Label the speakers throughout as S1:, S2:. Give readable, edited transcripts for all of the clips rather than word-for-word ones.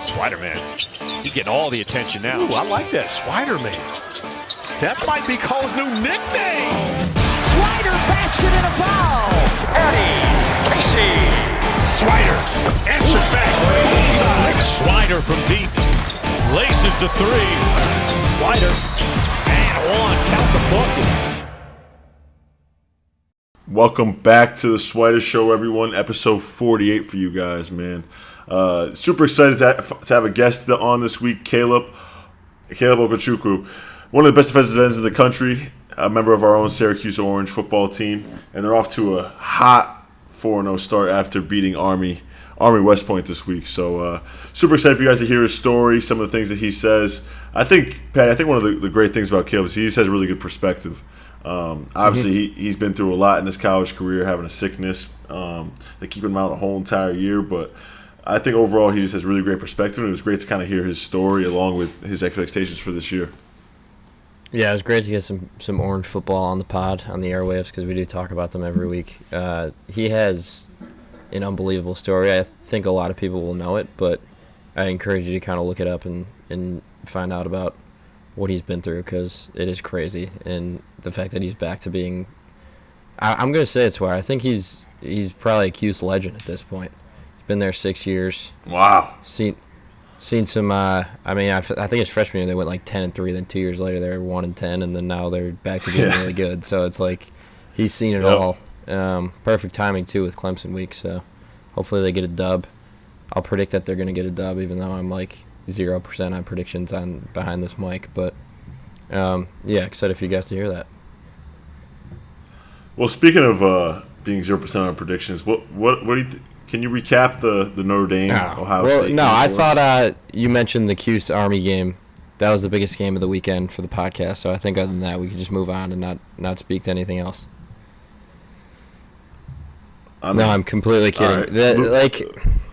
S1: Swider-Man, he's getting all the attention now.
S2: Ooh, I like that, Swider-Man. That might be Cole's new nickname.
S3: Swider basket and a foul.
S2: Eddie Casey. Swider answered back.
S1: Swider from deep, laces the three. Swider, and one, count the bucket.
S4: Welcome back to the Swider Show, everyone. Episode 48 for you guys, man. Super excited to have a guest on this week, Caleb Okechukwu, one of the best defensive ends in the country, a member of our own Syracuse Orange Football team, and they're off to a hot 4-0 start after beating Army West Point this week. So super excited for you guys to hear his story, some of the things that he says. I think one of the great things about Caleb is he just has really good perspective. Obviously, he's been through a lot in his college career, having a sickness that keep him out the whole entire year. But I think overall he just has really great perspective, and it was great to kind of hear his story along with his expectations for this year.
S5: Yeah, it was great to get some Orange football on the pod, on the airwaves, because we do talk about them every week. He has an unbelievable story. I think a lot of people will know it, but I encourage you to kind of look it up and find out about what he's been through, because it is crazy. And the fact that he's back to being, I'm going to say it's why I think he's probably a Cuse legend at this point. He's been there 6 years.
S4: Wow.
S5: Seen some. I think his freshman year they went like 10-3. Then 2 years later they were 1-10, and then now they're back to being really good. So it's like he's seen it all. Perfect timing too with Clemson week. So hopefully they get a dub. I'll predict that they're going to get a dub, even though I'm like 0% on predictions on behind this mic. But excited for you guys to hear that.
S4: Well, speaking of being 0% on predictions, what do you can you recap the Notre Dame Ohio State?
S5: No, I thought you mentioned the Cuse Army game. That was the biggest game of the weekend for the podcast. So I think other than that, we could just move on and not speak to anything else. I'm completely kidding.
S4: Right.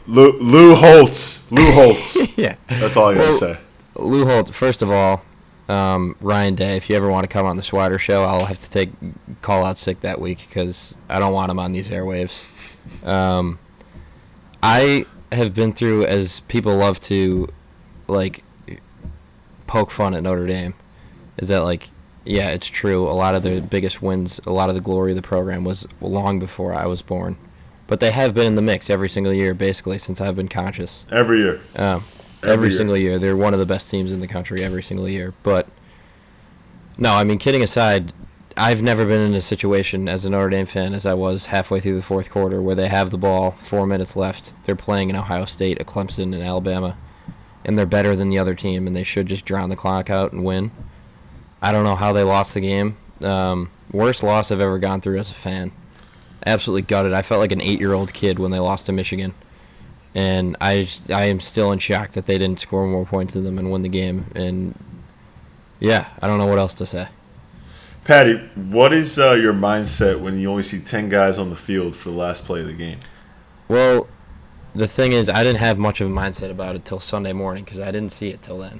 S4: Lou Holtz.
S5: Yeah,
S4: that's all I gotta say.
S5: Lou Holtz. First of all, Ryan Day, if you ever want to come on the Swider Show, I'll have to call out sick that week because I don't want him on these airwaves. I have been through, as people love to, like, poke fun at Notre Dame, is that, like, yeah, it's true. A lot of the biggest wins, a lot of the glory of the program was long before I was born. But they have been in the mix every single year, basically, since I've been conscious.
S4: Every year.
S5: Every single year. They're one of the best teams in the country every single year. But, no, I mean, kidding aside, I've never been in a situation as a Notre Dame fan as I was halfway through the fourth quarter where they have the ball, 4 minutes left. They're playing in Ohio State, a Clemson, and Alabama, and they're better than the other team, and they should just drown the clock out and win. I don't know how they lost the game. Worst loss I've ever gone through as a fan. Absolutely gutted. I felt like an 8-year-old kid when they lost to Michigan. And I am still in shock that they didn't score more points than them and win the game. And, yeah, I don't know what else to say.
S4: Patty, what is your mindset when you only see 10 guys on the field for the last play of the game?
S5: Well, the thing is, I didn't have much of a mindset about it till Sunday morning because I didn't see it till then.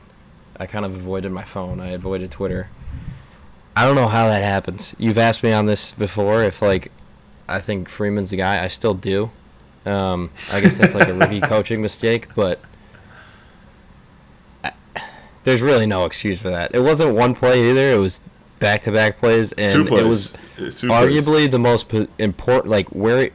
S5: I kind of avoided my phone. I avoided Twitter. I don't know how that happens. You've asked me on this before if, like, I think Freeman's the guy. I still do. I guess that's like a rookie coaching mistake, but there's really no excuse for that. It wasn't one play either. It was back-to-back plays, and
S4: two plays.
S5: It was
S4: arguably
S5: plays. The most important, like, where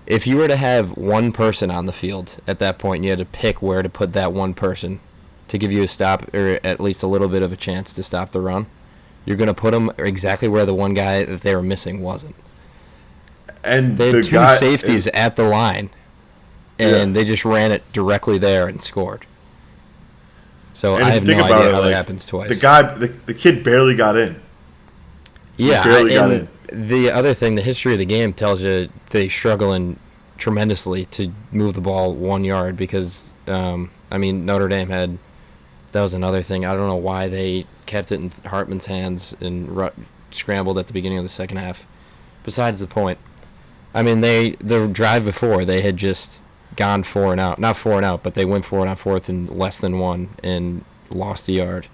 S5: if you were to have one person on the field at that point, you had to pick where to put that one person to give you a stop or at least a little bit of a chance to stop the run. You're going to put them exactly where the one guy that they were missing wasn't.
S4: And
S5: they had two safeties at the line, and they just ran it directly there and scored. So I have no idea how that happens twice.
S4: The kid barely got in.
S5: Yeah, got in. The other thing, the history of the game tells you they struggle tremendously to move the ball 1 yard because, Notre Dame had, that was another thing. I don't know why they kept it in Hartman's hands and scrambled at the beginning of the second half. Besides the point. I mean, the drive before, they had just gone 4 and out. Not 4 and out, but they went 4 and out fourth and less than 1 and lost a yard.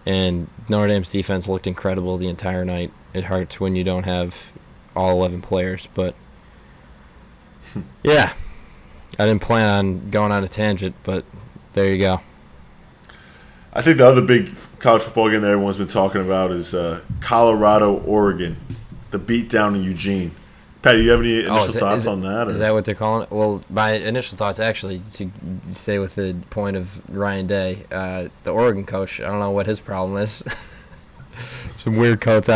S5: And Notre Dame's defense looked incredible the entire night. It hurts when you don't have all 11 players, but yeah, I didn't plan on going on a tangent, but there you go.
S4: I think the other big college football game that everyone's been talking about is Colorado, Oregon, the beatdown in Eugene. Patty, you have any initial thoughts on that?
S5: Is that what they're calling it? Well, my initial thoughts, actually, to stay with the point of Ryan Day, the Oregon coach, I don't know what his problem is. Some weird quotes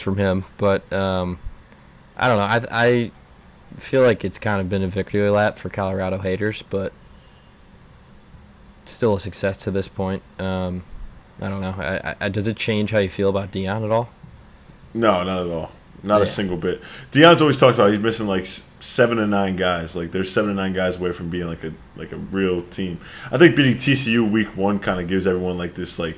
S5: from him, but I don't know. I feel like it's kind of been a victory lap for Colorado haters, but still a success to this point. I don't know. Does it change how you feel about Deion at all?
S4: No, not at all. Not a single bit. Deion's always talked about he's missing like 7 to 9 guys. Like there's 7 to 9 guys away from being like a real team. I think beating TCU week 1 kind of gives everyone like this like,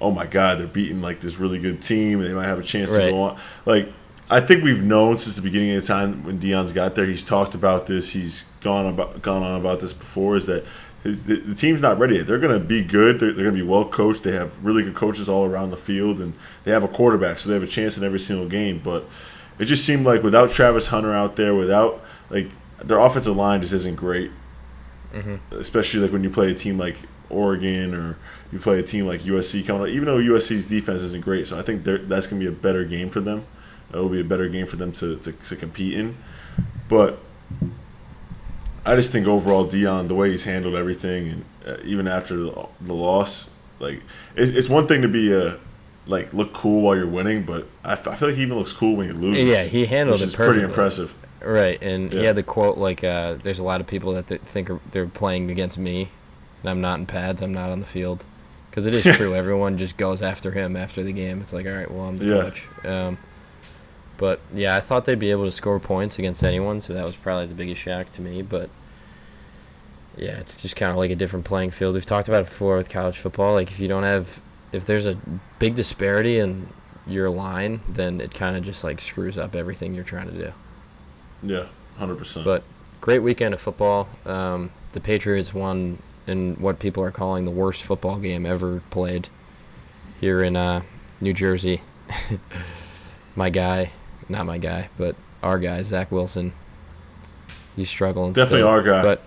S4: oh my God, they're beating like this really good team and they might have a chance to go on. Like I think we've known since the beginning of the time when Deion's got there. He's talked about this. He's gone on about this before. Is that the team's not ready yet. They're going to be good. They're going to be well coached. They have really good coaches all around the field, and they have a quarterback, so they have a chance in every single game. But it just seemed like without Travis Hunter out there, without like their offensive line just isn't great. Mm-hmm. Especially like when you play a team like Oregon or you play a team like USC coming out. Even though USC's defense isn't great, so I think that's going to be a better game for them. It'll be a better game for them to compete in. But I just think overall Deion, the way he's handled everything, and even after the loss, like it's one thing to be like look cool while you're winning, but I feel like he even looks cool when he loses.
S5: Yeah, he handled it perfectly.
S4: Pretty impressive.
S5: Right, and he had the quote like, "There's a lot of people that think they're playing against me, and I'm not in pads. I'm not on the field." Because it is true. Everyone just goes after him after the game. It's like, all right, well, I'm the coach. But yeah, I thought they'd be able to score points against anyone, so that was probably the biggest shock to me. But yeah, it's just kind of like a different playing field. We've talked about it before with college football. Like if there's a big disparity in your line, then it kind of just like screws up everything you're trying to do.
S4: Yeah, 100%.
S5: But great weekend of football. The Patriots won in what people are calling the worst football game ever played here in New Jersey. Not my guy, but our guy, Zach Wilson. He's struggling.
S4: Definitely
S5: still,
S4: our guy.
S5: But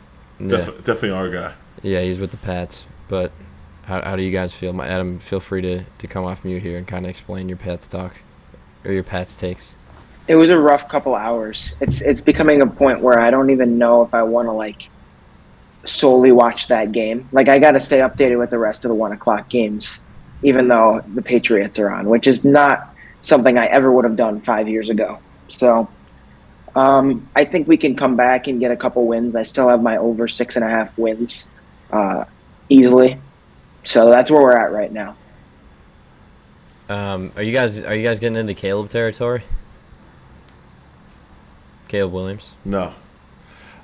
S4: definitely our guy.
S5: Yeah, he's with the Pats. But how do you guys feel? Adam, feel free to come off mute here and kind of explain your Pats talk or your Pats takes.
S3: It was a rough couple hours. It's becoming a point where I don't even know if I want to like solely watch that game. Like I got to stay updated with the rest of the 1:00 games, even though the Patriots are on, which is not something I ever would have done 5 years ago. So I think we can come back and get a couple wins. I still have my over 6.5 wins easily. So that's where we're at right now.
S5: Are you guys getting into Caleb territory? Caleb Williams?
S4: No.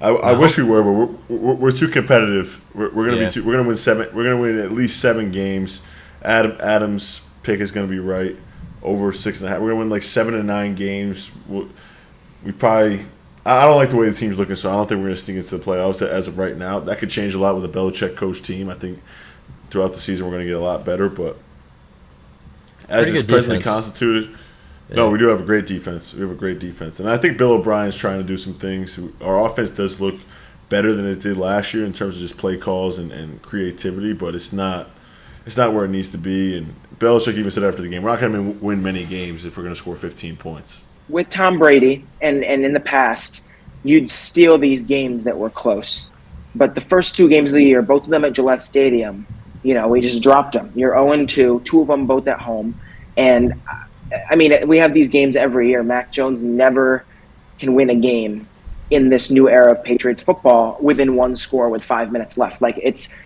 S4: I wish we were, but we're too competitive. We're gonna win 7. We're gonna win at least 7 games. Adam's pick is gonna be right. Over 6.5. We're gonna win like 7 to 9 games. We probably. I don't like the way the team's looking, so I don't think we're gonna sneak into the playoffs as of right now. That could change a lot with a Belichick coach team. I think throughout the season we're gonna get a lot better, but as it's presently constituted, no, we do have a great defense. We have a great defense, and I think Bill O'Brien's trying to do some things. Our offense does look better than it did last year in terms of just play calls and creativity, but it's not where it needs to be. And Belichick even said after the game, we're not going to win many games if we're going to score 15 points. With
S3: Tom Brady, and in the past, you'd steal these games that were close. But the first 2 games of the year, both of them at Gillette Stadium, we just dropped them. You're 0-2, 2 of them both at home. And, I mean, we have these games every year. Mac Jones never can win a game in this new era of Patriots football within 1 score with 5 minutes left. Like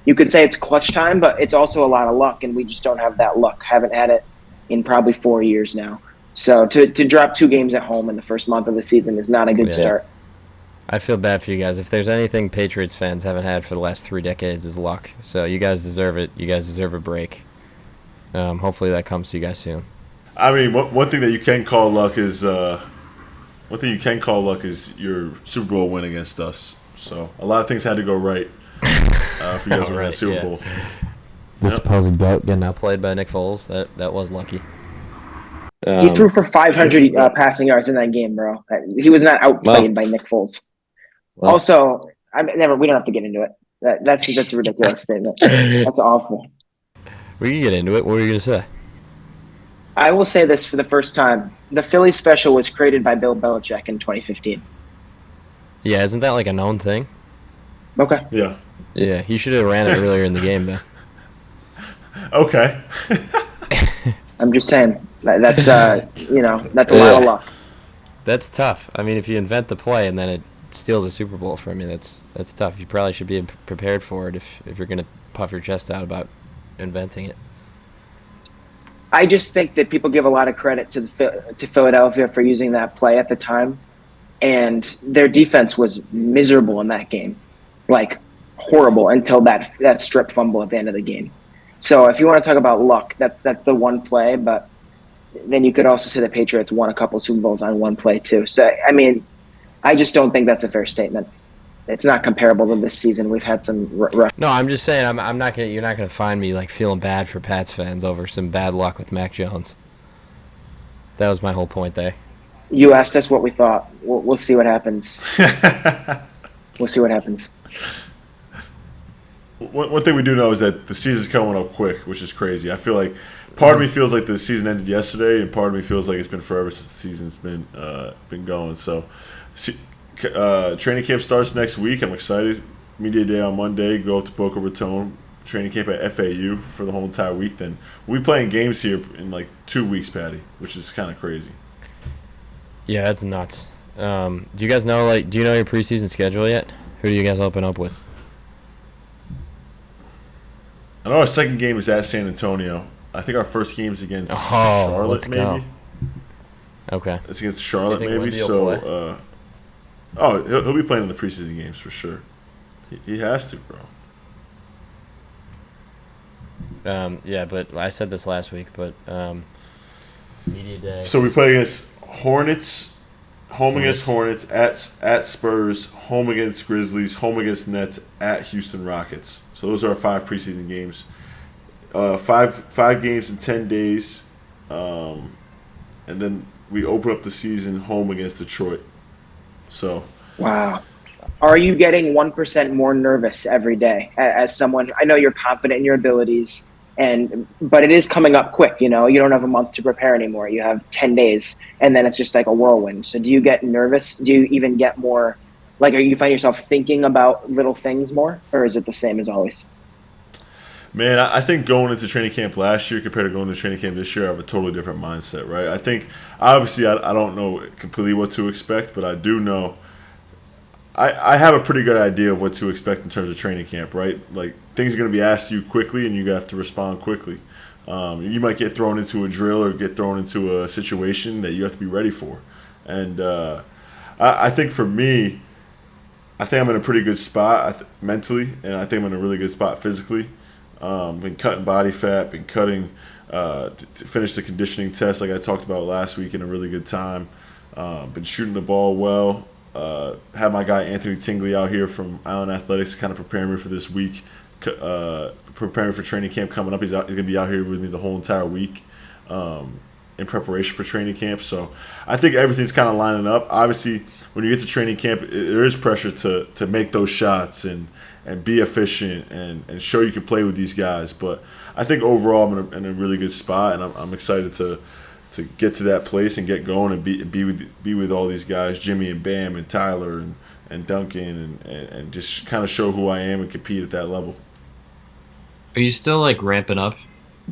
S3: you could say it's clutch time, but it's also a lot of luck, and we just don't have that luck. Haven't had it in probably 4 years now. So to drop 2 games at home in the first month of the season is not a good start.
S5: I feel bad for you guys. If there's anything Patriots fans haven't had for the last 3 decades is luck. So you guys deserve it. You guys deserve a break. Hopefully that comes to you guys soon.
S4: I mean, one thing that you can call luck is your Super Bowl win against us. So a lot of things had to go right for you guys to win the Super Bowl.
S5: The supposed goat getting outplayed by Nick Foles, that was lucky.
S3: He threw for 500 passing yards in that game, bro. He was not outplayed by Nick Foles.
S5: Well,
S3: Also, we don't have to get into it. That's a ridiculous statement. That's awful.
S5: we can get into it. What were you gonna say?
S3: I will say this for the first time: the Philly special was created by Bill Belichick in 2015.
S5: Yeah, isn't that like a known thing?
S3: Okay.
S4: Yeah.
S5: Yeah, he should have ran it earlier in the game, then.
S4: Okay.
S3: I'm just saying that's that's a lot of luck.
S5: That's tough. I mean, if you invent the play and then it steals a Super Bowl from you, that's tough. You probably should be prepared for it if you're gonna puff your chest out about inventing it.
S3: I just think that people give a lot of credit to Philadelphia for using that play at the time, and their defense was miserable in that game, like horrible until that strip fumble at the end of the game. So if you want to talk about luck, that's the one play, but then you could also say the Patriots won a couple Super Bowls on one play too. So I mean, I just don't think that's a fair statement. It's not comparable to this season. We've had some rough.
S5: No, I'm just saying I'm not gonna. You're not gonna find me like feeling bad for Pats fans over some bad luck with Mac Jones. That was my whole point there.
S3: You asked us what we thought. We'll see what happens. We'll see what happens.
S4: One thing we do know is that the season's coming up quick, which is crazy. I feel like part of me feels like the season ended yesterday, and part of me feels like it's been forever since the season's been going. So, training camp starts next week. I'm excited. Media day on Monday. Go up to Boca Raton. Training camp at FAU for the whole entire week. Then we'll be playing games here in like 2 weeks, Patty, which is kind of crazy.
S5: Yeah, that's nuts. Do you guys know do you know your preseason schedule yet? Who do you guys open up with?
S4: I know our second game is at San Antonio. I think our first game is against Charlotte, maybe.
S5: Go. Okay.
S4: It's against Charlotte, maybe.
S5: Wendy will
S4: So, he'll be playing in the preseason games for sure. He has to, bro.
S5: Yeah, but I said this last week, but media day.
S4: So we play against Hornets, home against Hornets, at Spurs, home against Grizzlies, home against Nets, at Houston Rockets. So those are our 5 preseason games. Five games in 10 days, and then we open up the season home against Detroit. So.
S3: Wow. Are you getting 1% more nervous every day as someone? I know you're confident in your abilities, but it is coming up quick. You don't have a month to prepare anymore. You have 10 days, and then it's just like a whirlwind. So do you get nervous? Do you even get more? Are you find yourself thinking about little things more, or is it the same as always?
S4: Man, I think going into training camp last year compared to going to training camp this year, I have a totally different mindset, right? I think, obviously, I don't know completely what to expect, but I do know I have a pretty good idea of what to expect in terms of training camp, right? Like, things are going to be asked to you quickly, and you have to respond quickly. You might get thrown into a drill or get thrown into a situation that you have to be ready for. And I think for me, I think I'm in a pretty good spot mentally, and I think I'm in a really good spot physically. Been cutting body fat, been cutting to finish the conditioning test like I talked about last week in a really good time. Been shooting the ball well. Had my guy Anthony Tingley out here from Island Athletics kind of preparing me for this week, preparing for training camp coming up. He's going to be out here with me the whole entire week in preparation for training camp. So I think everything's kind of lining up. Obviously, when you get to training camp, there is pressure to make those shots and be efficient and show you can play with these guys. But I think overall I'm in a really good spot, and I'm excited to get to that place and get going and be with all these guys, Jimmy and Bam and Tyler and Duncan and just kind of show who I am and compete at that level.
S5: Are you still ramping up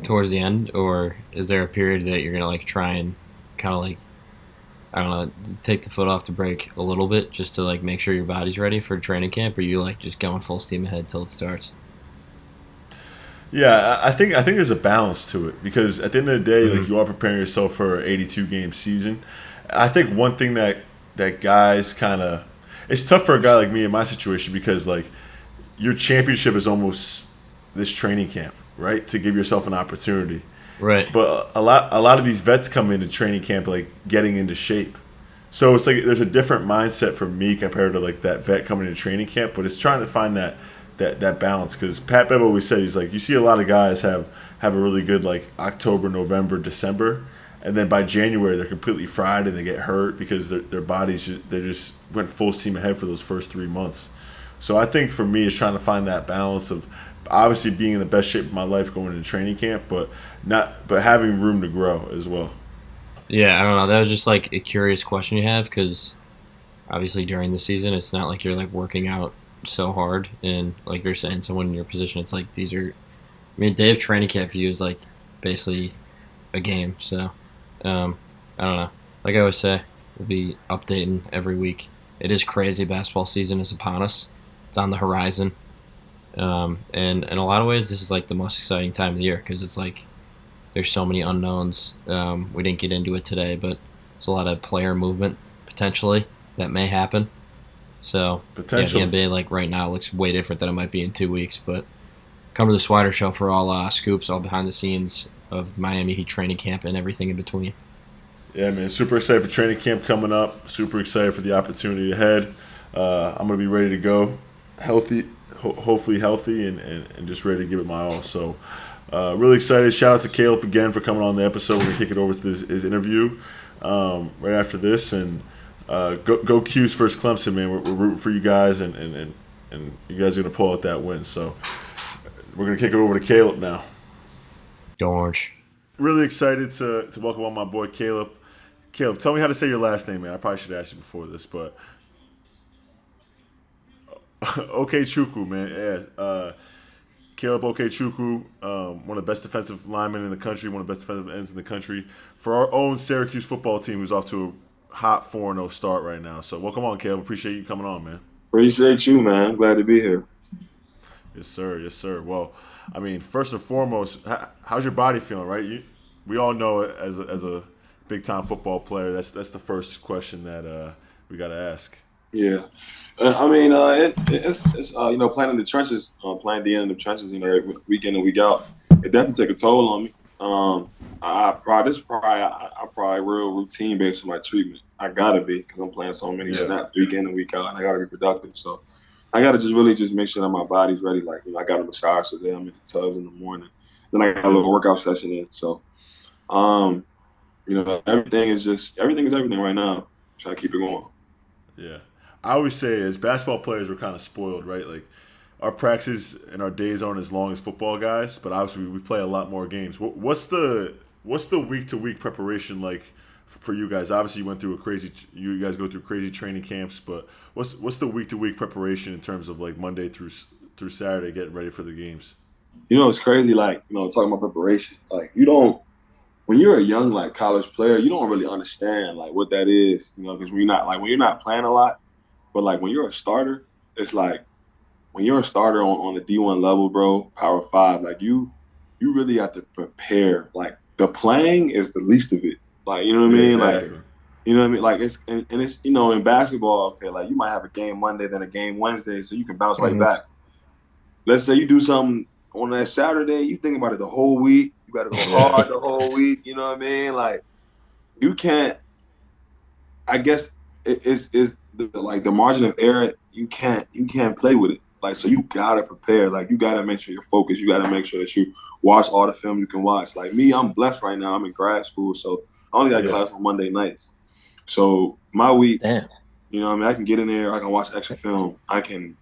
S5: towards the end, or is there a period that you're gonna try and kind of I don't know, take the foot off the brake a little bit just to make sure your body's ready for training camp, or are you just going full steam ahead till it starts?
S4: Yeah, I think there's a balance to it, because at the end of the day, you are preparing yourself for an 82-game season. I think one thing that guys kind of – it's tough for a guy like me in my situation, because your championship is almost this training camp, right, to give yourself an opportunity.
S5: Right.
S4: But a lot of these vets come into training camp getting into shape. So it's there's a different mindset for me compared to that vet coming into training camp, but it's trying to find that balance, because Pat Bev always said, he's you see a lot of guys have a really good October, November, December, and then by January they're completely fried and they get hurt because their bodies they just went full steam ahead for those first 3 months. So I think for me, it's trying to find that balance of obviously being in the best shape of my life going into training camp, but having room to grow as well.
S5: Yeah, I don't know. That was just like a curious question you have because obviously during the season, it's not like you're like working out so hard, and like you're saying, someone in your position, it's like these are. I mean, they have training camp for you is like basically a game. So I don't know. Like I always say, we'll be updating every week. It is crazy. Basketball season is upon us. It's on the horizon. And in a lot of ways, this is like the most exciting time of the year because it's like there's so many unknowns. We didn't get into it today, but there's a lot of player movement potentially that may happen. So
S4: potential.
S5: Yeah, the NBA like right now looks way different than it might be in 2 weeks. But come to the Swider Show for all scoops, all behind the snes of the Miami Heat training camp and everything in between.
S4: Yeah, man, super excited for training camp coming up. Super excited for the opportunity ahead. I'm gonna be ready to go, healthy, hopefully healthy, and just ready to give it my all. So, really excited. Shout out to Caleb again for coming on the episode. We're gonna kick it over to his interview right after this, and go Q's versus Clemson, man. We're rooting for you guys, and you guys are gonna pull out that win. So, we're gonna kick it over to Caleb now.
S5: Go Orange.
S4: Really excited to welcome on my boy Caleb. Caleb, tell me how to say your last name, man. I probably should have asked you before this, but Okechukwu, man. Yeah, Caleb Okechukwu, one of the best defensive linemen in the country, one of the best defensive ends in the country, for our own Syracuse football team, who's off to a hot 4-0 start right now. So welcome on, Caleb. Appreciate you coming on, man.
S6: Appreciate you, man. Glad to be here.
S4: Yes, sir. Yes, sir. Well, I mean, first and foremost, how's your body feeling, right? We all know it as a big-time football player. That's the first question that we got to ask.
S6: Yeah. I mean, it's playing in the trenches, playing the end of the trenches, week in and week out. It definitely take a toll on me. I'm probably real routine based on my treatment. I gotta be because I'm playing so many snaps week in and week out, and I gotta be productive. So I gotta just make sure that my body's ready. Like I got a massage today. I'm in the tubs in the morning. Then I got a little workout session in. So, everything is everything right now. Trying to keep it going.
S4: Yeah. I always say as basketball players, we're kind of spoiled, right? Like our practices and our days aren't as long as football guys, but obviously we play a lot more games. What's the week-to-week preparation like for you guys? Obviously, you guys go through crazy training camps, but what's the week-to-week preparation in terms of like Monday through Saturday getting ready for the games?
S6: It's crazy. Like talking about preparation, like when you're a young like college player, you don't really understand like what that is, because when you're not playing a lot. But, like, when you're a starter, it's like when you're a starter on the D1 level, bro, Power 5, like, you really have to prepare. Like, the playing is the least of it. Like, you know what I mean?
S4: Exactly.
S6: Like, you know what I mean? Like, it's and it's, in basketball, okay, like, you might have a game Monday, then a game Wednesday, so you can bounce right back. Let's say you do something on that Saturday, you think about it the whole week. You got to go hard the whole week. You know what I mean? Like, you can't – I guess it's the margin of error, you can't play with it. Like, so you gotta prepare. Like, you gotta make sure you're focused. You gotta make sure that you watch all the film you can watch. Like me, I'm blessed right now. I'm in grad school, so I only got class on Monday nights. So my week, I can get in there. I can watch extra film. I can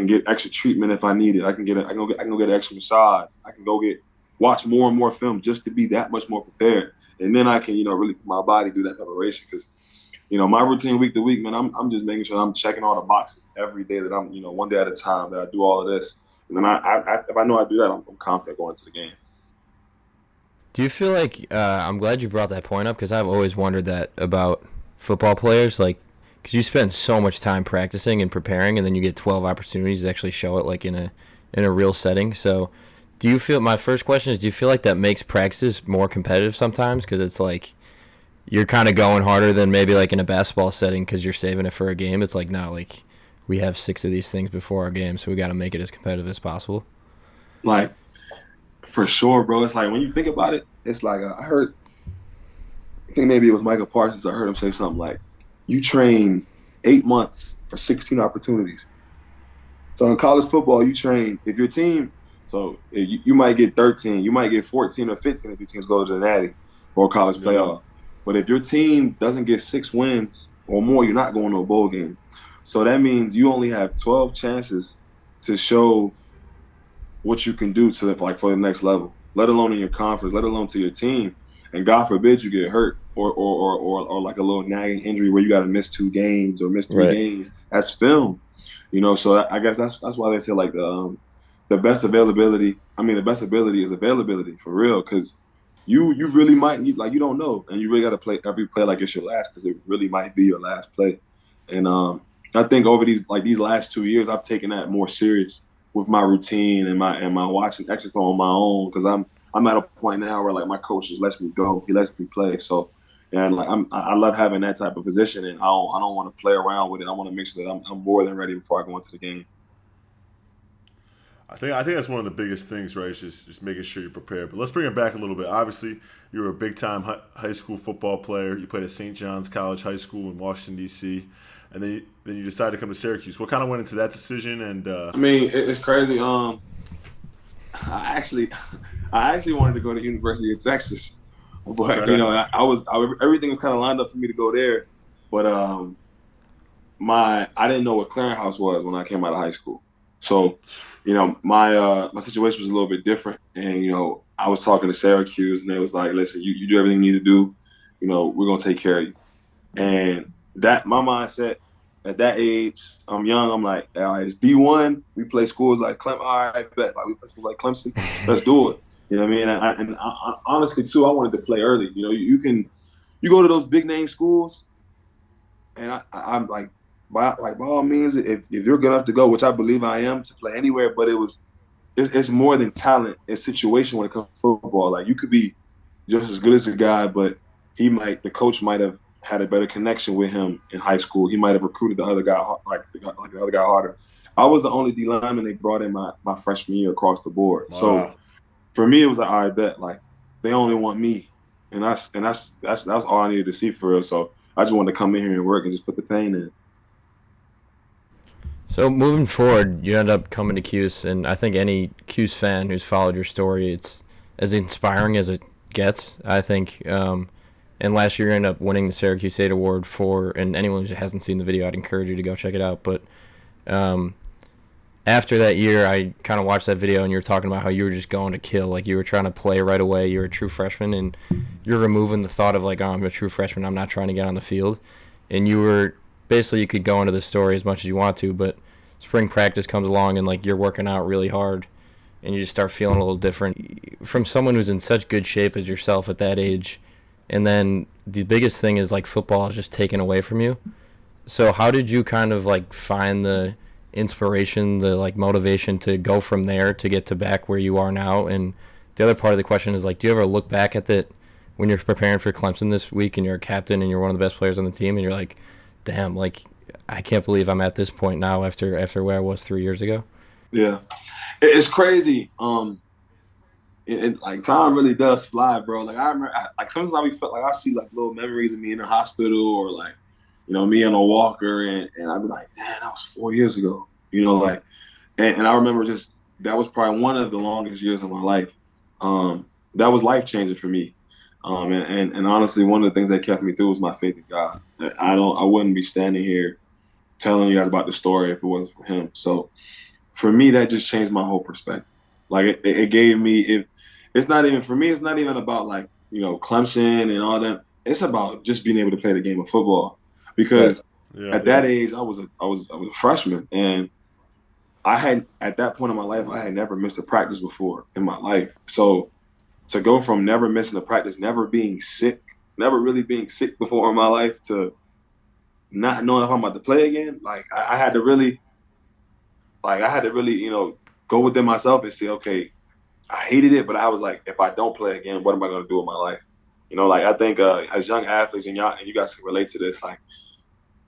S6: get extra treatment if I need it. I can go get an extra massage. I can watch more and more film just to be that much more prepared. And then I can, really put my body through that preparation because. My routine week to week, man, I'm just making sure I'm checking all the boxes every day that I'm, one day at a time, that I do all of this. And then if I know I do that, I'm confident going into the game.
S5: Do you feel like, I'm glad you brought that point up because I've always wondered that about football players, like, because you spend so much time practicing and preparing and then you get 12 opportunities to actually show it like in a real setting. So my first question is, do you feel like that makes practices more competitive sometimes? Because it's like, you're kind of going harder than maybe like in a basketball setting because you're saving it for a game. It's like, no, like we have 6 of these things before our game, so we got to make it as competitive as possible.
S6: Like, for sure, bro. It's like when you think about it, it's like I think maybe it was Michael Parsons. I heard him say something like, you train 8 months for 16 opportunities. So in college football, you train, if your team, so you might get 13, you might get 14 or 15 if your teams go to the Natty. or college playoff. But if your team doesn't get 6 wins or more, you're not going to a bowl game. So that means you only have 12 chances to show what you can do to for the next level, let alone in your conference, let alone to your team. And God forbid you get hurt or like a little nagging injury where you got to miss 2 games or miss 3 games. That's film, So I guess that's why they say like the best availability. I mean, the best ability is availability for real, because you really might need, like, you don't know, and you really got to play every play like it's your last, because it really might be your last play. And I think over these last 2 years, I've taken that more serious with my routine and my watching exercise on my own, because I'm at a point now where like my coach just lets me go, he lets me play. So, and like I love having that type of position, and I don't want to play around with it. I want to make sure that I'm more than ready before I go into the game.
S4: I think that's one of the biggest things, right? Is just making sure you're prepared. But let's bring it back a little bit. Obviously, you were a big-time high school football player. You played at St. John's College High School in Washington, D.C., and then you decided to come to Syracuse. What kind of went into that decision? And
S6: I mean, it's crazy. I actually wanted to go to University of Texas, but everything was kind of lined up for me to go there. But I didn't know what clearinghouse was when I came out of high school. So, my situation was a little bit different, and I was talking to Syracuse, and they was like, "Listen, you do everything you need to do. We're gonna take care of you." And that my mindset at that age, I'm young. I'm like, all right, it's D1. We play schools like Clemson. All right, bet. Like we play schools like Clemson. Let's do it. You know what I mean? And I honestly too, I wanted to play early. You go to those big name schools, and I'm like. By all means, if you're good enough to go, which I believe I am, to play anywhere, but it's more than talent. It's situation when it comes to football. Like, you could be just as good as a guy, but the coach might have had a better connection with him in high school. He might have recruited the other guy the other guy harder. I was the only D lineman they brought in my freshman year across the board. Wow. So for me, it was like, all right, bet, like they only want me, and that's all I needed to see for real. So I just wanted to come in here and work and just put the pain in.
S5: So moving forward, you end up coming to Cuse, and I think any Cuse fan who's followed your story, it's as inspiring as it gets, I think. And last year you ended up winning the Syracuse State Award and anyone who hasn't seen the video, I'd encourage you to go check it out. But after that year, I kind of watched that video, and you were talking about how you were just going to kill. Like, you were trying to play right away. You were a true freshman, and you're removing the thought of, like, oh, I'm a true freshman, I'm not trying to get on the field. And you were basically, you could go into the story as much as you want to, but spring practice comes along and like you're working out really hard and you just start feeling a little different from someone who's in such good shape as yourself at that age. And then the biggest thing is like football is just taken away from you. So how did you kind of like find the inspiration, the like motivation to go from there to get to back where you are now? And the other part of the question is like, do you ever look back at that when you're preparing for Clemson this week and you're a captain and you're one of the best players on the team and you're like, damn, like I can't believe I'm at this point now after where I was 3 years ago?
S6: Yeah, it's crazy. Like time really does fly, bro. Like I remember, like sometimes I felt like I see like little memories of me in the hospital or like, me on a walker, and I'd be like, damn, that was 4 years ago. Like, and I remember just that was probably one of the longest years of my life. That was life changing for me. And honestly, one of the things that kept me through was my faith in God. I wouldn't be standing here telling you guys about the story if it wasn't for him. So for me, that just changed my whole perspective. Like it gave me, it's not even, for me, it's not even about like, Clemson and all that. It's about just being able to play the game of football. Because at that age, I was a freshman, and at that point in my life, I had never missed a practice before in my life. So to go from never missing a practice, never being sick, never really being sick before in my life, to not knowing if I'm about to play again, like I had to really, go within myself and say, okay, I hated it, but I was like, if I don't play again, what am I going to do with my life? Like I think as young athletes, and you guys can relate to this, like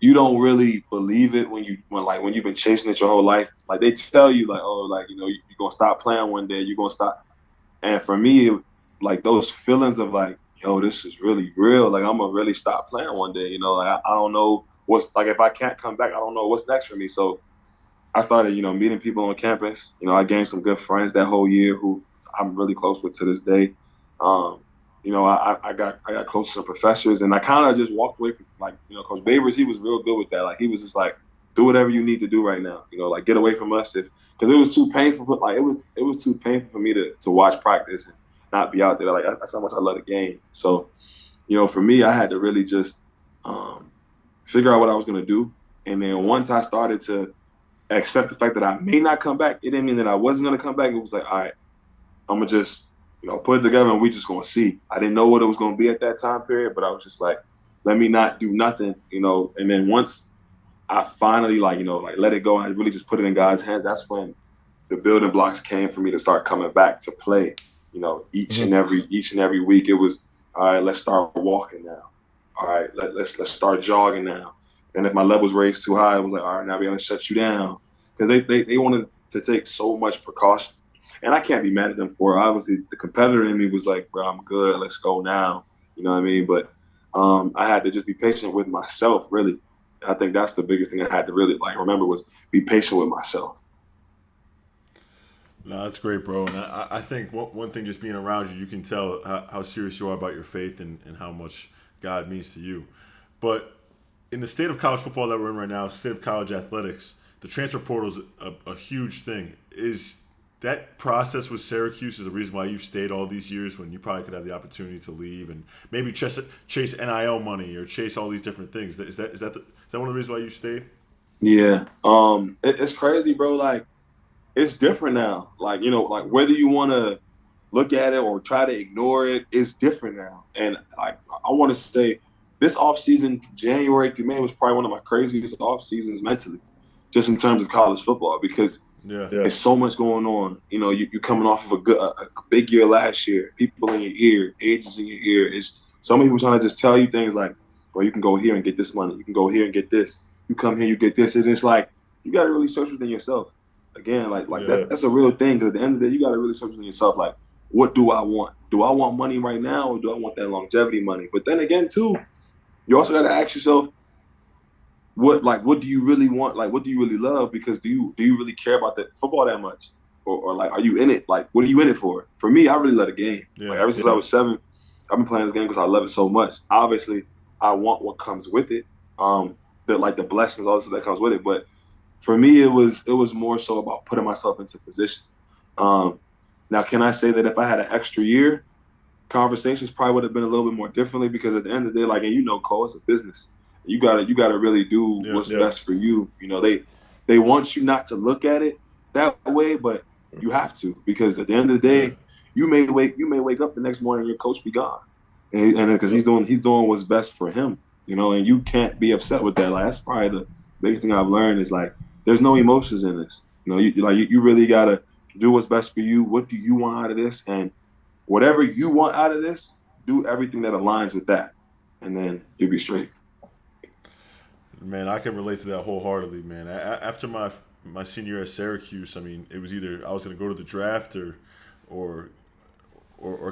S6: you don't really believe it when you've been chasing it your whole life. Like they tell you like, oh, like, you're going to stop playing one day, you're going to stop. And for me, like those feelings of like, yo, this is really real. Like I'm going to really stop playing one day, like I don't know what's, like if I can't come back, I don't know what's next for me. So I started, meeting people on campus. I gained some good friends that whole year who I'm really close with to this day. I got close to some professors, and I kind of just walked away from, like, Coach Babers, he was real good with that. Like, he was just like, do whatever you need to do right now. Like, get away from us, because it was too painful. It was too painful for me to watch practice and not be out there. Like, that's how much I love the game. So, for me, I had to really just figure out what I was going to do. And then once I started to accept the fact that I may not come back, it didn't mean that I wasn't going to come back. It was like, all right, I'm going to just, put it together and we just going to see. I didn't know what it was going to be at that time period, but I was just like, let me not do nothing, And then once I finally, let it go and I really just put it in God's hands, that's when the building blocks came for me to start coming back to play. Each and every week it was, all right, let's start walking now. All right, let's start jogging now. And if my levels raised too high, it was like, all right, now we're going to shut you down. Because they wanted to take so much precaution. And I can't be mad at them for it. Obviously, the competitor in me was like, bro, I'm good. Let's go now. You know what I mean? But I had to just be patient with myself, really. And I think that's the biggest thing I had to really remember was be patient with myself.
S4: No, that's great, bro. And I think one thing, just being around you, you can tell how serious you are about your faith and how much God means to you. But in the state of college football that we're in right now, state of college athletics, the transfer portal is a huge thing. Is that process with Syracuse is the reason why you've stayed all these years when you probably could have the opportunity to leave and maybe chase NIL money or chase all these different things? Is that one of the reasons why you stayed?
S6: Yeah. It's crazy, bro. Like, it's different now. Like, whether you want to look at it or try to ignore it, it's different now. And I want to say this offseason, January through May, was probably one of my craziest off seasons mentally, just in terms of college football, because there's so much going on. You're coming off of a big year last year, people in your ear, agents in your ear. It's so many people trying to just tell you things like, well, you can go here and get this money. You can go here and get this. You come here, you get this. And it's like, you got to really search within yourself. Again, that's a real thing, because at the end of the day, you got to really search within yourself. Like, what do I want? Do I want money right now, or do I want that longevity money? But then again, too, you also got to ask yourself, what do you really want? Like, what do you really love? Because do you really care about the football that much? Or are you in it? Like, what are you in it for? For me, I really love the game. Ever since I was 7, I've been playing this game because I love it so much. Obviously, I want what comes with it, the blessings, all this that comes with it. But for me, it was more so about putting myself into position. Now, can I say that if I had an extra year, conversations probably would have been a little bit more differently, because at the end of the day, and Cole, it's a business. You gotta really do what's best for you. They want you not to look at it that way, but you have to, because at the end of the day, you may wake up the next morning and your coach be gone, and because he's doing what's best for him, and you can't be upset with that. Like, that's probably the biggest thing I've learned is, like, there's no emotions in this. You really gotta do what's best for you. What do you want out of this? And whatever you want out of this, do everything that aligns with that, and then you'll be straight.
S4: Man, I can relate to that wholeheartedly, man. After my senior year at Syracuse, I mean, it was either I was going to go to the draft or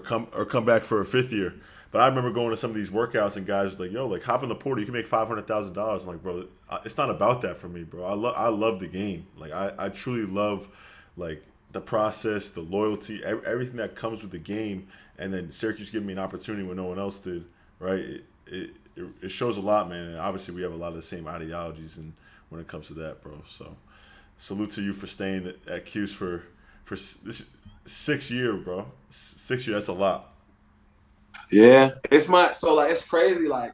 S4: come back for a 5th year. But I remember going to some of these workouts and guys were like, "Yo, like, hop in the portal, you can make $500,000." I'm like, bro, it's not about that for me, bro. I love the game. Like, I truly love, like, the process, the loyalty, everything that comes with the game. And then Syracuse gave me an opportunity when no one else did, right? It shows a lot, man. And obviously, we have a lot of the same ideologies and when it comes to that, bro. So, salute to you for staying at Cuse for this 6 year, bro. 6 years, that's a lot.
S6: Yeah, it's crazy, like,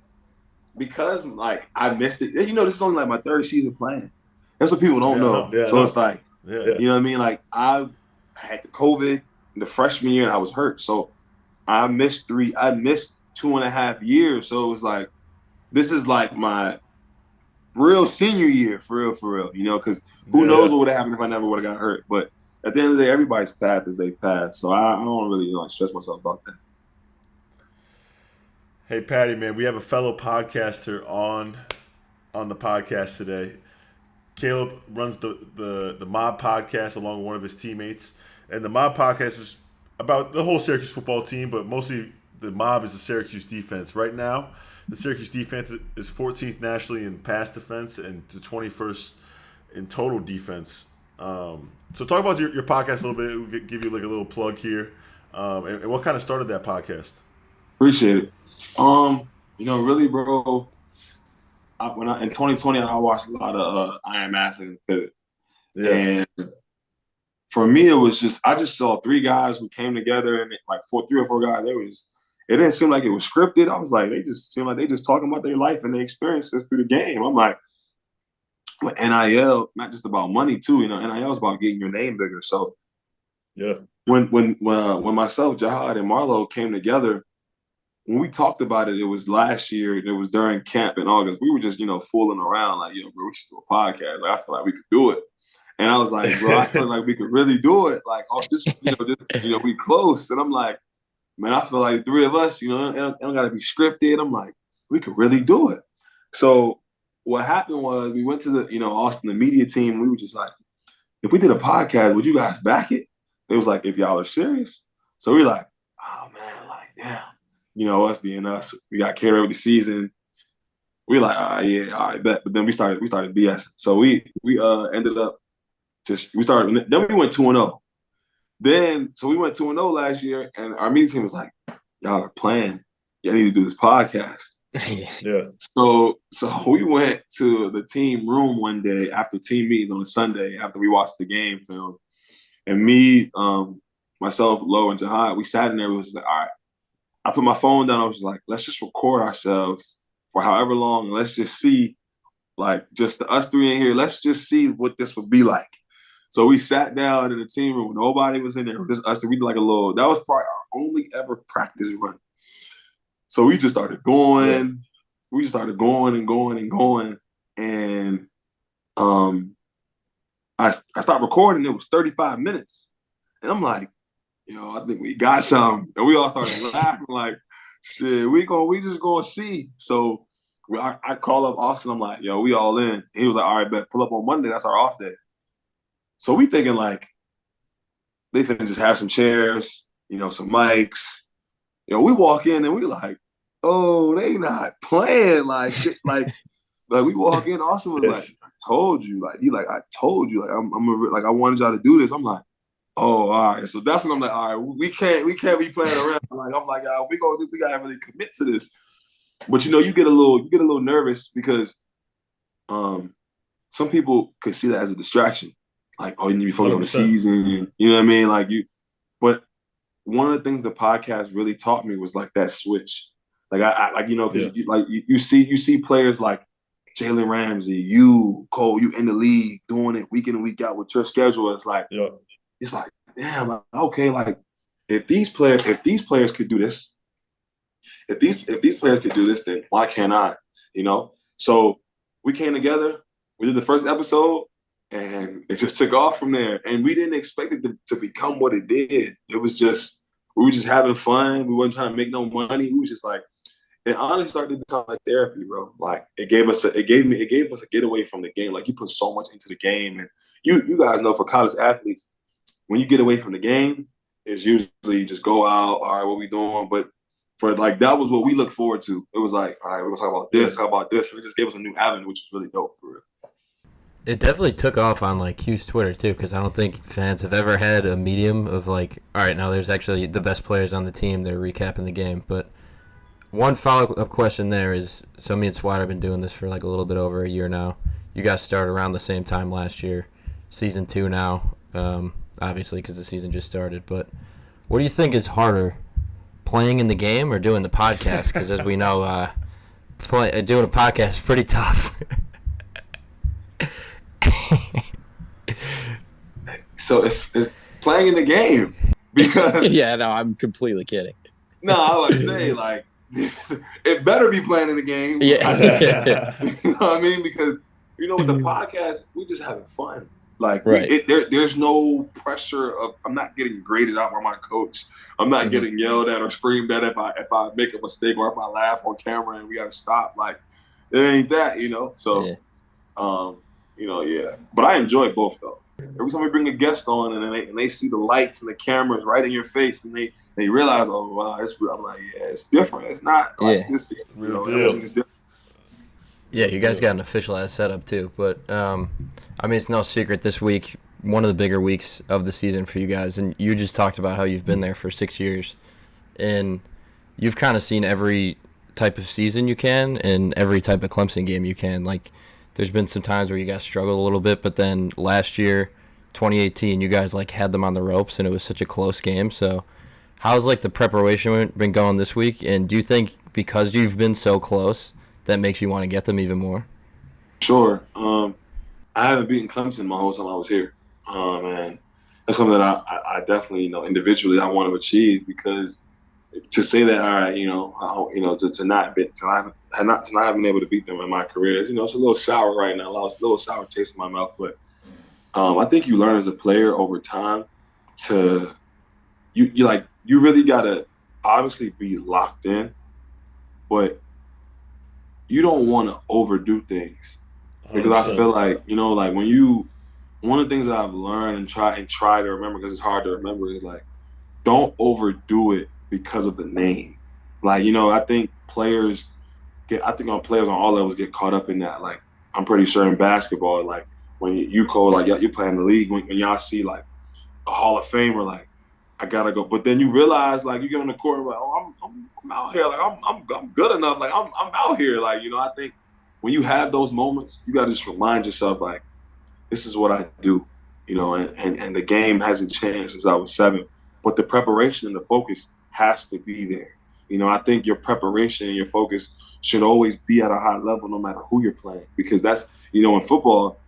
S6: because, like, I missed it. This is only like my 3rd season playing. That's what people don't know. It's like, you know what I mean? Like, I had the COVID in the freshman year and I was hurt, so I missed 2.5 years. So it was like, this is like my real senior year, for real, because who knows what would have happened if I never would have got hurt. But at the end of the day, everybody's path is their path. So I don't really stress myself about that.
S4: Hey, Patty, man, we have a fellow podcaster on the podcast today. Caleb runs the Mob podcast along with one of his teammates. And the Mob podcast is about the whole Syracuse football team, but mostly the Mob is the Syracuse defense. Right now, the Syracuse defense is 14th nationally in pass defense and the 21st in total defense. So talk about your podcast a little bit. We'll give you like a little plug here. And what kind of started that podcast?
S6: Appreciate it. Really, bro. In 2020, I watched a lot of I Am Athlete and Pivot. Yeah. And for me, it was just I just saw three guys who came together and three or four guys. It didn't seem like it was scripted. I was like, they just seemed like they just talking about their life and their experiences through the game. I'm like, with NIL, not just about money too. NIL is about getting your name bigger. So yeah, when myself, Jahad, and Marlo came together, when we talked about it, it was last year. It was during camp in August. We were just fooling around like, yo, bro, we should do a podcast. Like, I feel like we could do it. And I was like, bro, I feel like we could really do it. Like, we close. And I'm like, man, I feel like the three of us, it don't got to be scripted. I'm like, we could really do it. So what happened was we went to the, Austin, the media team. We were just like, if we did a podcast, would you guys back it? It was like, if y'all are serious. So we're like, oh, man, like, damn. Us being us, we got carried over the season. We like, all right, bet. But then we started BS. So we ended up then we went 2-0. So we went 2-0 last year, and our media team was like, y'all are playing. Y'all need to do this podcast. Yeah. So we went to the team room one day after team meetings on a Sunday after we watched the game film. And me, myself, Lo, and Jahad, we sat in there. We was like, all right. I put my phone down. I was like, let's just record ourselves for however long. And let's just see, like, just us three in here. Let's just see what this would be like. So we sat down in the team room. Nobody was in there. Just us three. We did like a little, that was probably our only ever practice run. So we just started going. Yeah. We just started going and going and going. And I started recording. It was 35 minutes. And I'm like, I think we got something. And we all started laughing like, shit, we just gonna see. So I call up Austin. I'm like, yo, we all in. He was like, all right, bet, pull up on Monday. That's our off day. So we thinking like, they finna just have some chairs, some mics. We walk in and we like, oh, they not playing. Like we walk in, Austin was like, I told you. Like, I told you. Like, I wanted y'all to do this. I'm like, oh, all right. So that's when I'm like, all right, we can't be playing around. Like, I'm like, we gotta really commit to this. But you get a little nervous because some people could see that as a distraction. Like, oh, you need to be focused on the season. You know what I mean? But one of the things the podcast really taught me was like that switch. Like you see players like Jalen Ramsey, you, Cole, you in the league doing it week in and week out with your schedule. It's like, It's like, damn, okay, like if these players could do this, if these players could do this, then why can't I? So we came together, we did the first episode, and it just took off from there. And we didn't expect it to become what it did. It was just, we were just having fun. We weren't trying to make no money. We was just like, it honestly started to become like therapy, bro. Like it gave us a getaway from the game. Like you put so much into the game, and you guys know for college athletes, when you get away from the game, it's usually just go out, all right, what we doing? But for like, that was what we looked forward to. It was like, all right, we're going to talk about this, how about this? And it just gave us a new avenue, which was really dope for real.
S5: It definitely took off on like Q's Twitter too, because I don't think fans have ever had a medium of like, all right, now there's actually the best players on the team that are recapping the game. But one follow-up question there is, so me and Swider have been doing this for like a little bit over a year now. You guys started around the same time last year, season 2 now. Obviously, because the season just started. But what do you think is harder, playing in the game or doing the podcast? Because as we know, doing a podcast is pretty tough.
S6: So it's playing in the game because
S7: yeah, no, I'm completely kidding.
S6: No, I would say like it better be playing in the game.
S7: Yeah.
S6: You know what I mean? Because with the podcast, we just having fun. Like
S7: right.
S6: There's no pressure of I'm not getting graded out by my coach. I'm not getting yelled at or screamed at if I make a mistake or if I laugh on camera and we gotta stop. Like it ain't that, So yeah. But I enjoy both though. Every time we bring a guest on and they see the lights and the cameras right in your face and they realize, oh wow, it's real. I'm like, yeah, it's different. It's not like just real deal. It's different.
S5: Yeah, you guys got an official ass setup too, but it's no secret this week, one of the bigger weeks of the season for you guys, and you just talked about how you've been there for 6 years, and you've kind of seen every type of season you can and every type of Clemson game you can. Like, there's been some times where you guys struggled a little bit, but then last year, 2018, you guys like had them on the ropes, and it was such a close game. So, how's like the preparation been going this week? And do you think because you've been so close, that makes you want to get them even more?
S6: Sure. I haven't beaten Clemson my whole time I was here, and that's something that I definitely, individually I want to achieve, because to say that, all right, to not have been able to beat them in my career, it's a little sour right now. It's a little sour taste in my mouth, but I think you learn as a player over time to you really gotta obviously be locked in, but you don't want to overdo things, because 100%. I feel like when one of the things that I've learned and try to remember, because it's hard to remember, is like, don't overdo it because of the name. I think players on all levels get caught up in that. Like, I'm pretty sure in basketball, like when you play in the league, when y'all see like a Hall of Famer, like, I gotta go. But then you realize, like, you get on the court and like, oh, I'm out here, like I'm good enough, like I'm out here, like, I think when you have those moments, you gotta just remind yourself, like, this is what I do, and the game hasn't changed since I was 7, but the preparation and the focus has to be there. I think your preparation and your focus should always be at a high level, no matter who you're playing, because that's, in football,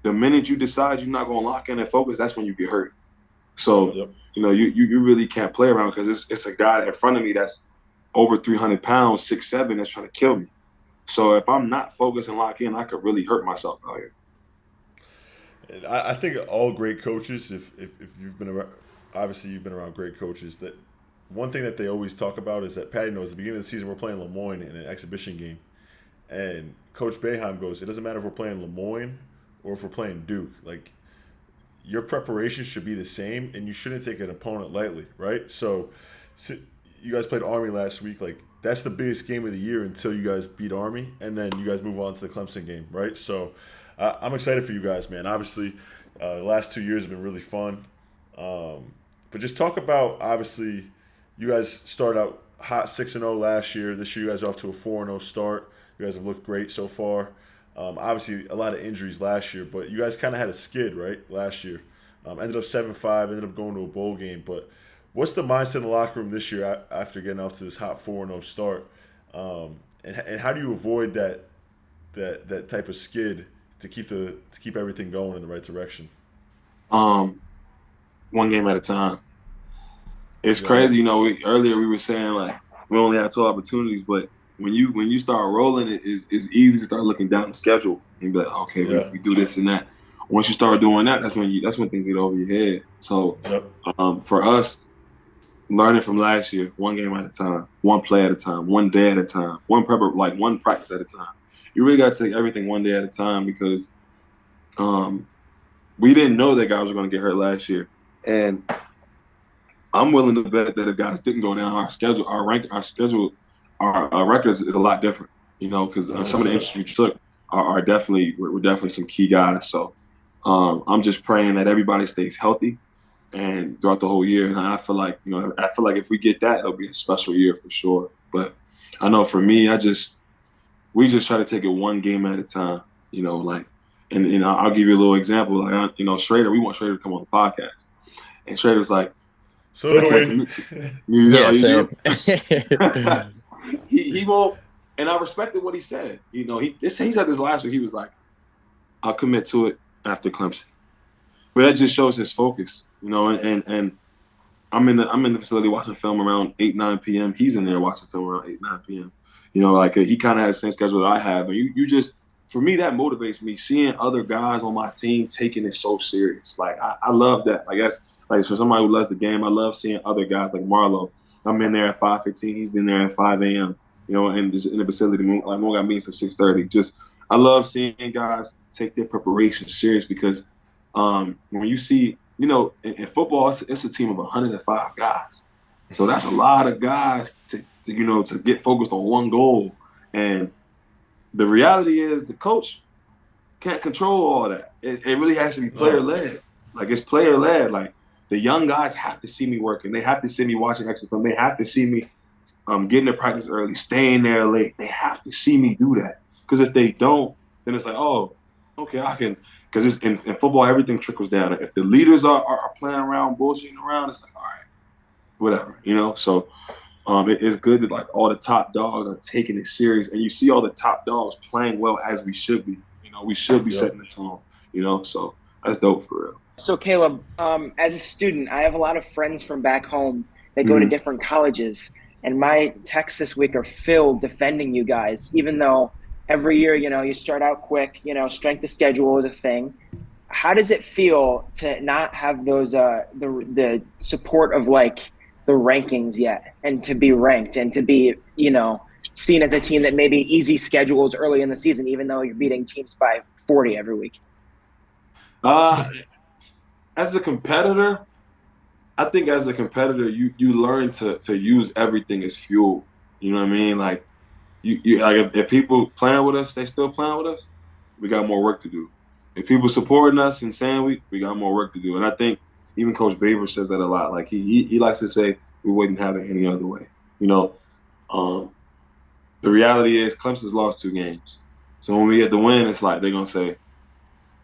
S6: the minute you decide you're not going to lock in and focus, that's when you get hurt. So, yep. You really can't play around, because it's a guy in front of me that's over 300 pounds, 6'7", that's trying to kill me. So if I'm not focused and locked in, I could really hurt myself out here.
S4: I think all great coaches, if you've been around, obviously you've been around great coaches, that one thing that they always talk about is that Patty knows at the beginning of the season we're playing Lemoyne in an exhibition game. And Coach Boeheim goes, it doesn't matter if we're playing Lemoyne or if we're playing Duke. Like, your preparation should be the same, and you shouldn't take an opponent lightly, right? So you guys played Army last week. Like, that's the biggest game of the year until you guys beat Army, and then you guys move on to the Clemson game, right? So I'm excited for you guys, man. Obviously, the last 2 years have been really fun. But just talk about, obviously, you guys started out hot 6-0 last year. This year you guys are off to a 4-0 start. You guys have looked great so far. Obviously, a lot of injuries last year, but you guys kind of had a skid, right, last year. Ended up 7-5, ended up going to a bowl game. But what's the mindset in the locker room this year after getting off to this hot 4-0 start? And how do you avoid that type of skid to keep everything going in the right direction?
S6: One game at a time. It's crazy, earlier we were saying, like, we only had 2 opportunities, but when you start rolling, it's easy to start looking down the schedule and be like, okay, we do this and that. Once you start doing that, that's when things get over your head. So for us, learning from last year, one game at a time, one play at a time, one day at a time, one practice at a time. You really got to take everything one day at a time, because we didn't know that guys were going to get hurt last year. And I'm willing to bet that if guys didn't go down, our records is a lot different, because some of the injuries we took are definitely some key guys. So I'm just praying that everybody stays healthy and throughout the whole year. And I feel like if we get that, it'll be a special year for sure. But I know for me, we just try to take it one game at a time, and I'll give you a little example. Like, Schrader, we want Schrader to come on the podcast, and Schrader's like,
S4: so do we.
S7: Same.
S6: He won't, and I respected what he said. He said this last week. He was like, I'll commit to it after Clemson. But that just shows his focus, and I'm in the facility watching film around 8-9 p.m. He's in there watching film around 8-9 p.m. He kind of has the same schedule that I have, and you just, for me, that motivates me, seeing other guys on my team taking it so serious. Like, I love that. Like, that's like, for somebody who loves the game, I love seeing other guys like Marlo. I'm in there at 5:15. He's in there at 5 a.m. And just in the facility. Like, we got meetings at 6:30. Just, I love seeing guys take their preparation serious, because when you see, in football, it's a team of 105 guys. So that's a lot of guys to get focused on one goal. And the reality is, the coach can't control all that. It really has to be player-led. Like, it's player-led. Like, the young guys have to see me working. They have to see me watching extra film. They have to see me getting to practice early, staying there late. They have to see me do that. Because if they don't, then it's like, oh, okay, I can. Because in football, everything trickles down. If the leaders are playing around, bullshitting around, it's like, all right, whatever, So it's good that like all the top dogs are taking it serious, and you see all the top dogs playing well as we should be. We should be setting the tone. So that's dope for real.
S3: So Caleb, as a student, I have a lot of friends from back home that go to different colleges, and my texts this week are filled defending you guys, even though every year, you start out quick, strength of schedule is a thing. How does it feel to not have those, the support of like the rankings yet, and to be ranked and to be, seen as a team that maybe easy schedules early in the season, even though you're beating teams by 40 every week?
S6: As a competitor, I think as a competitor, you learn to use everything as fuel. You know what I mean? Like, you like if people playing with us, they still playing with us, we got more work to do. If people supporting us and saying we got more work to do. And I think even Coach Baber says that a lot. Like he likes to say we wouldn't have it any other way. The reality is Clemson's lost 2 games. So when we get the win, it's like they're gonna say,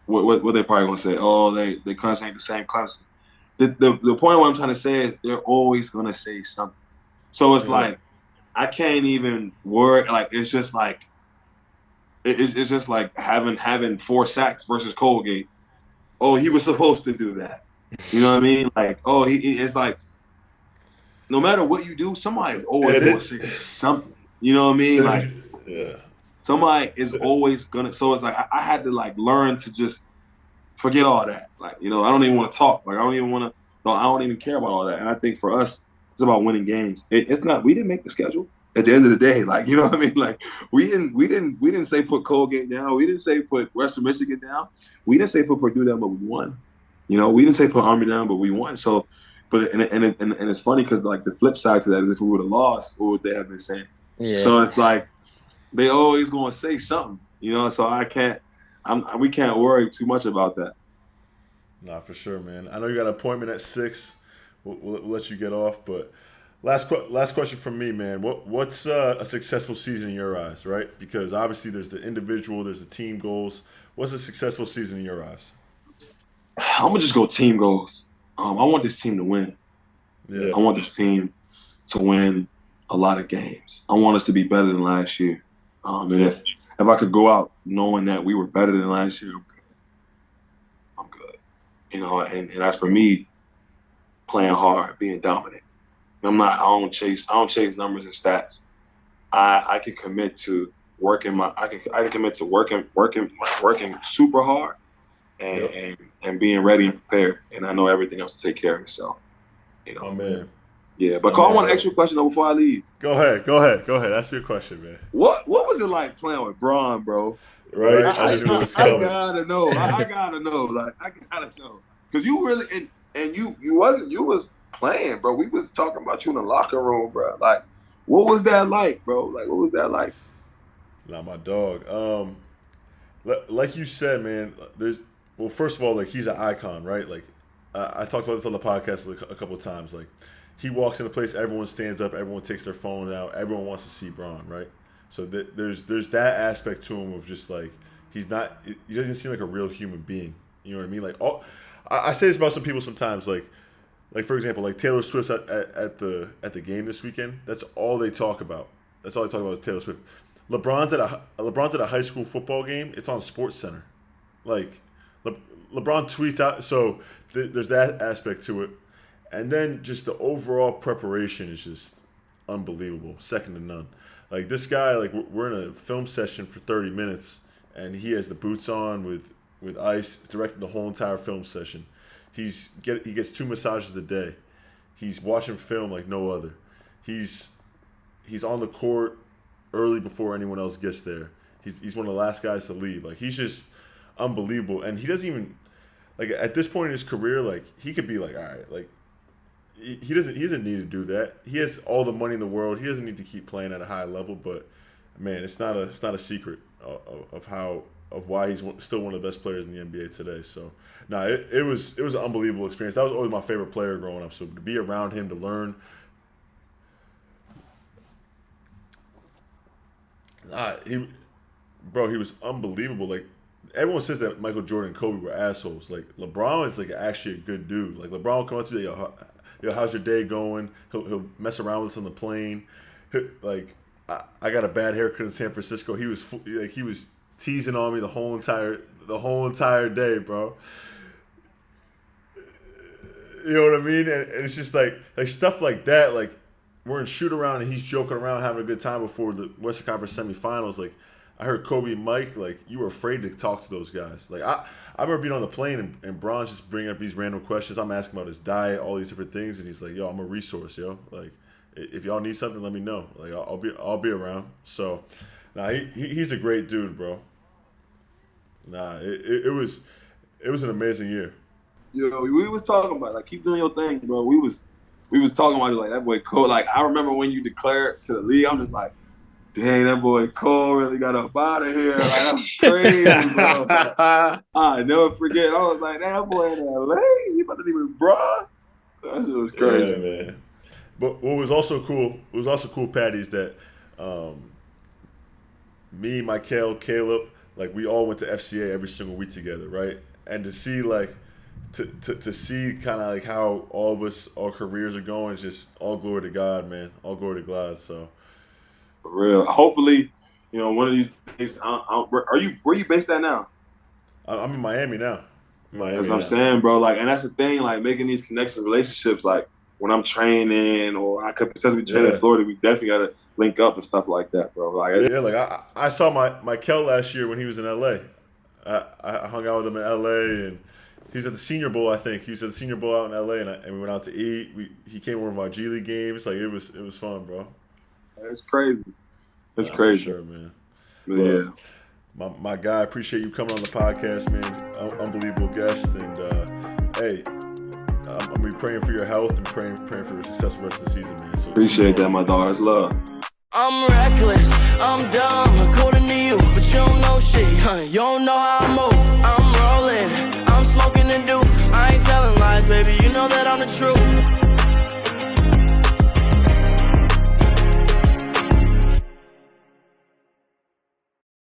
S6: what they probably gonna say? Oh, they Clemson ain't the same Clemson. The point of what I'm trying to say is they're always gonna say something. So it's like I can't even work. Like it's just like it's just like having 4 sacks versus Colgate. Oh, he was supposed to do that. You know what I mean? Like, oh, it's like no matter what you do, somebody always gonna say something. You know what I mean? Like, somebody is always gonna. So it's like I had to like learn to just forget all that. Like, I don't even want to talk. Like, I don't even care about all that. And I think for us, it's about winning games. It's not. We didn't make the schedule. At the end of the day, like, you know what I mean? Like, we didn't say put Colgate down. We didn't say put Western Michigan down. We didn't say put Purdue down, but we won. We didn't say put Army down, but we won. So, but and it's funny because like the flip side to that is if we would have lost, what would they have been saying? Yeah. So it's like they always gonna say something, So we can't worry too much about that.
S4: Nah, for sure, man. I know you got an appointment at 6. We'll let you get off, but last question from me, man. What's a successful season in your eyes, right? Because obviously there's the individual, there's the team goals. What's a successful season in your eyes?
S6: I'm gonna just go team goals. I want this team to win. Yeah. I want this team to win a lot of games. I want us to be better than last year. And if I could go out knowing that we were better than last year, I'm good. And as for me, playing hard, being dominant. I don't chase numbers and stats. I can commit to working I can commit to working super hard and being ready and prepared. And I know everything else to take care of itself.
S4: Oh man.
S6: Yeah, but Carl, I want an extra question though before I leave.
S4: Go ahead. Ask me a question, man.
S6: What was it like playing with Braun, bro?
S4: Right.
S6: I gotta know. I gotta know. Like I gotta know. Because you really and you was playing, bro. We was talking about you in the locker room, bro. Like, what was that like, bro? Like, what was that like?
S4: Not my dog. Like you said, man. First of all, like he's an icon, right? Like I talked about this on the podcast a couple of times. Like he walks in a place, everyone stands up, everyone takes their phone out, everyone wants to see Braun, right? So there's that aspect to him of just like he doesn't seem like a real human being. You know what I mean? Like I say this about some people sometimes, like for example, like Taylor Swift at the game this weekend. That's all they talk about. That's all they talk about is Taylor Swift. LeBron's at a high school football game. It's on SportsCenter. Like LeBron tweets out. So there's that aspect to it, and then just the overall preparation is just unbelievable, second to none. Like this guy, like we're in a film session for 30 minutes, and he has the boots on with ice, directing the whole entire film session. He gets 2 massages a day. He's watching film like no other. He's on the court early before anyone else gets there. He's one of the last guys to leave. Like he's just unbelievable, and he doesn't even like at this point in his career, like he could be like, all right, like he doesn't need to do that. He has all the money in the world. He doesn't need to keep playing at a high level. But man, it's not a secret of why he's still one of the best players in the NBA today. So, it was an unbelievable experience. That was always my favorite player growing up. So to be around him, to learn He was unbelievable. Like, everyone says that Michael Jordan and Kobe were assholes. Like, LeBron is like actually a good dude. Like, LeBron will come up to me, yo, how's your day going? He'll mess around with us on the plane. Like, I got a bad haircut in San Francisco. He was teasing on me the whole entire day, bro. You know what I mean? And it's just like stuff like that. Like, we're in shoot around and he's joking around, having a good time before the Western Conference semifinals. Like, I heard Kobe and Mike, like, you were afraid to talk to those guys. Like, I remember being on the plane and Bron's just bringing up these random questions. I'm asking about his diet, all these different things, and he's like, yo, I'm a resource, yo. Like, if y'all need something, let me know. Like, I'll be around. So, he's a great dude, bro. It was an amazing year.
S6: Yo, we was talking about, like, keep doing your thing, bro. We was talking about it, like, that boy Cole. Like, I remember when you declared to the league, I'm just like, dang, that boy Cole really got up out of here. Like, that was crazy, bro. I never forget. I was like, that boy in LA, he about to be with Bron. That shit was crazy.
S4: Yeah, man. But what was also cool, Patty, is that me, Michael, Caleb, like, we all went to FCA every single week together, right? And to see, like, to see kind of like how all of us, our careers are going, it's just all glory to God, man. All glory to God. So.
S6: For real. Hopefully, you know, one of these days. Where you based at now?
S4: I'm in Miami now.
S6: That's what I'm saying, bro. Like, and that's the thing. Like, making these connection relationships. Like, when I'm training, or I could potentially be training in Florida, we definitely gotta link up and stuff like that, bro. Like,
S4: like I saw my Kel last year when he was in LA. I hung out with him in LA, and he was at the Senior Bowl. I think he was at the Senior Bowl out in LA, and we went out to eat. He came over to my G League games. Like, it was fun, bro.
S6: It's crazy. It's crazy.
S4: For sure, man.
S6: Yeah.
S4: My guy, appreciate you coming on the podcast, man. Unbelievable guest. And, hey, I'm going to be praying for your health and praying for a successful rest of the season, man. So,
S6: appreciate that, my dog. That's love.
S8: I'm reckless, I'm dumb, according to you, but you don't know shit, huh? You don't know how I move.